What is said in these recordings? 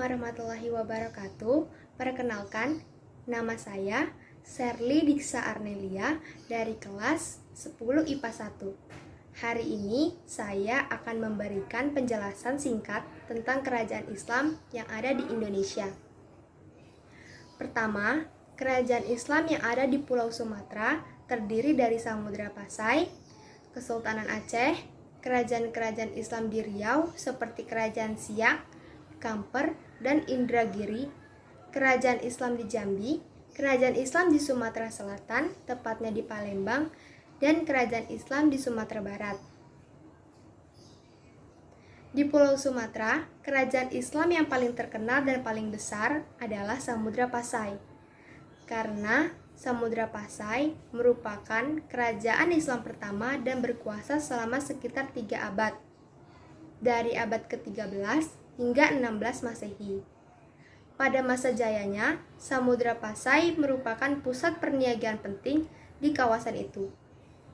warahmatullahi wabarakatuh. Perkenalkan, nama saya Sherly Diksa Arnelia dari kelas 10 IPA 1. Hari ini saya akan memberikan penjelasan singkat tentang kerajaan Islam yang ada di Indonesia. Pertama, kerajaan Islam yang ada di Pulau Sumatera terdiri dari Samudra Pasai, Kesultanan Aceh, kerajaan-kerajaan Islam di Riau seperti Kerajaan Siak, Kamper, dan Indragiri, kerajaan Islam di Jambi, kerajaan Islam di Sumatera Selatan, tepatnya di Palembang, dan kerajaan Islam di Sumatera Barat. Di Pulau Sumatera, kerajaan Islam yang paling terkenal dan paling besar adalah Samudra Pasai. Karena Samudra Pasai merupakan kerajaan Islam pertama dan berkuasa selama sekitar 3 abad, dari abad ke-13 hingga 16 Masehi. Pada masa jayanya, Samudra Pasai merupakan pusat perniagaan penting di kawasan itu.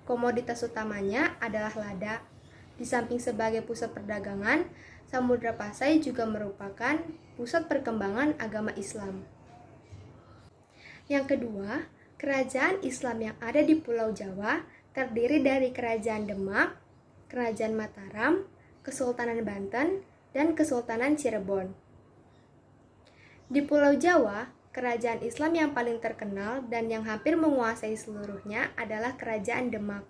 Komoditas utamanya adalah lada. Di samping sebagai pusat perdagangan, Samudra Pasai juga merupakan pusat perkembangan agama Islam. Yang kedua, kerajaan Islam yang ada di Pulau Jawa terdiri dari Kerajaan Demak, Kerajaan Mataram, Kesultanan Banten, dan Kesultanan Cirebon. Di Pulau Jawa, kerajaan Islam yang paling terkenal dan yang hampir menguasai seluruhnya adalah Kerajaan Demak.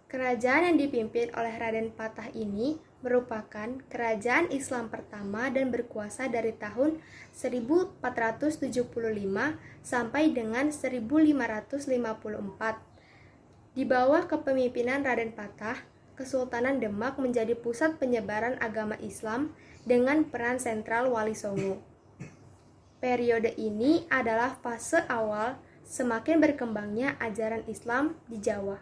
Kerajaan yang dipimpin oleh Raden Patah ini merupakan kerajaan Islam pertama dan berkuasa dari tahun 1475 sampai dengan 1554. Di bawah kepemimpinan Raden Patah, Kesultanan Demak menjadi pusat penyebaran agama Islam dengan peran sentral Wali Songo. Periode ini adalah fase awal semakin berkembangnya ajaran Islam di Jawa.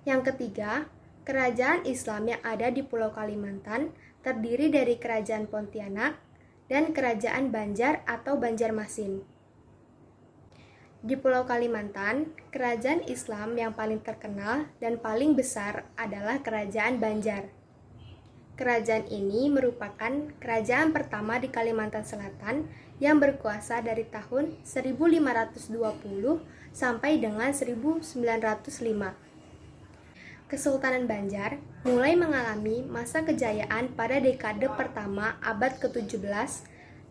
Yang ketiga, kerajaan Islam yang ada di Pulau Kalimantan terdiri dari Kerajaan Pontianak dan Kerajaan Banjar atau Banjarmasin. Di Pulau Kalimantan, kerajaan Islam yang paling terkenal dan paling besar adalah Kerajaan Banjar. Kerajaan ini merupakan kerajaan pertama di Kalimantan Selatan yang berkuasa dari tahun 1520 sampai dengan 1905. Kesultanan Banjar mulai mengalami masa kejayaan pada dekade pertama abad ke-17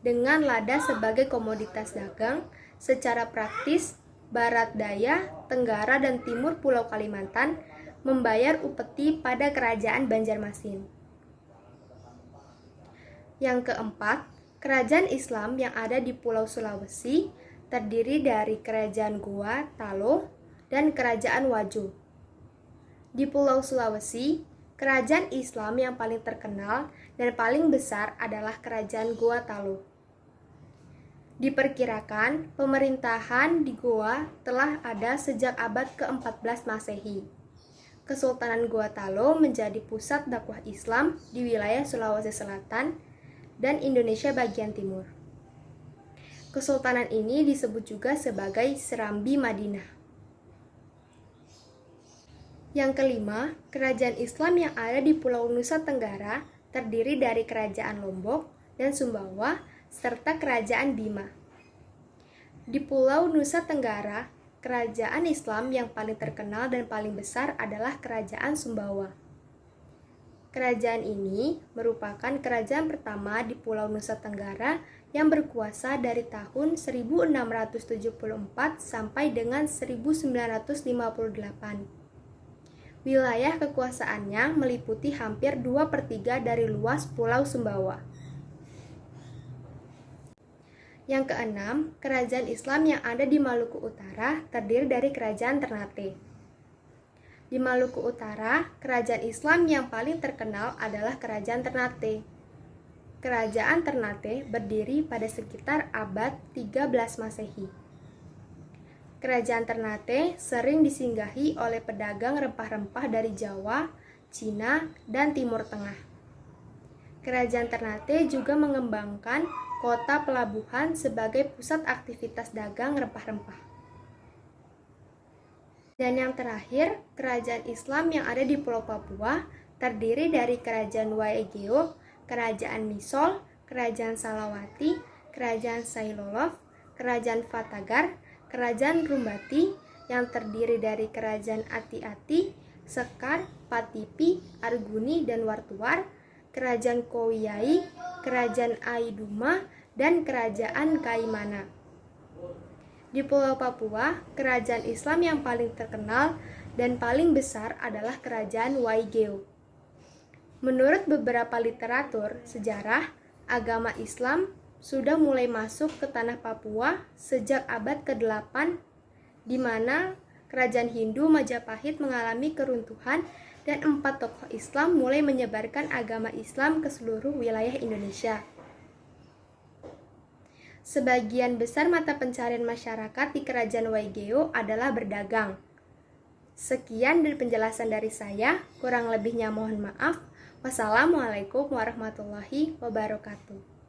dengan lada sebagai komoditas dagang. Secara praktis, Barat Daya, Tenggara, dan Timur Pulau Kalimantan membayar upeti pada Kerajaan Banjarmasin. Yang keempat, kerajaan Islam yang ada di Pulau Sulawesi terdiri dari Kerajaan Goa Talo dan Kerajaan Wajo. Di Pulau Sulawesi, kerajaan Islam yang paling terkenal dan paling besar adalah Kerajaan Goa Talo. Diperkirakan pemerintahan di Goa telah ada sejak abad ke-14 Masehi. Kesultanan Goa Talo menjadi pusat dakwah Islam di wilayah Sulawesi Selatan dan Indonesia bagian timur. Kesultanan ini disebut juga sebagai Serambi Madinah. Yang kelima, kerajaan Islam yang ada di Pulau Nusa Tenggara terdiri dari Kerajaan Lombok dan Sumbawa serta Kerajaan Bima. Di Pulau Nusa Tenggara, kerajaan Islam yang paling terkenal dan paling besar adalah Kerajaan Sumbawa. Kerajaan ini merupakan kerajaan pertama di Pulau Nusa Tenggara yang berkuasa dari tahun 1674 sampai dengan 1958. Wilayah kekuasaannya meliputi hampir 2/3 dari luas Pulau Sumbawa. Yang keenam, kerajaan Islam yang ada di Maluku Utara terdiri dari Kerajaan Ternate. Di Maluku Utara, kerajaan Islam yang paling terkenal adalah Kerajaan Ternate. Kerajaan Ternate berdiri pada sekitar abad 13 Masehi. Kerajaan Ternate sering disinggahi oleh pedagang rempah-rempah dari Jawa, Cina, dan Timur Tengah. Kerajaan Ternate juga mengembangkan kota pelabuhan sebagai pusat aktivitas dagang rempah-rempah. Dan yang terakhir, kerajaan Islam yang ada di Pulau Papua terdiri dari Kerajaan Waigeo, Kerajaan Misol, Kerajaan Salawati, Kerajaan Sailolof, Kerajaan Fatagar, Kerajaan Rumbati, yang terdiri dari Kerajaan Ati-Ati, Sekar, Patipi, Arguni, dan Wartuar, Kerajaan Kowiyai, Kerajaan Aiduma, dan Kerajaan Kaimana. Di Pulau Papua, kerajaan Islam yang paling terkenal dan paling besar adalah Kerajaan Waigeo. Menurut beberapa literatur sejarah, agama Islam sudah mulai masuk ke tanah Papua sejak abad ke-8, di mana kerajaan Hindu Majapahit mengalami keruntuhan dan 4 tokoh Islam mulai menyebarkan agama Islam ke seluruh wilayah Indonesia. Sebagian besar mata pencarian masyarakat di Kerajaan Waigeo adalah berdagang. Sekian dari penjelasan dari saya, kurang lebihnya mohon maaf. Wassalamualaikum warahmatullahi wabarakatuh.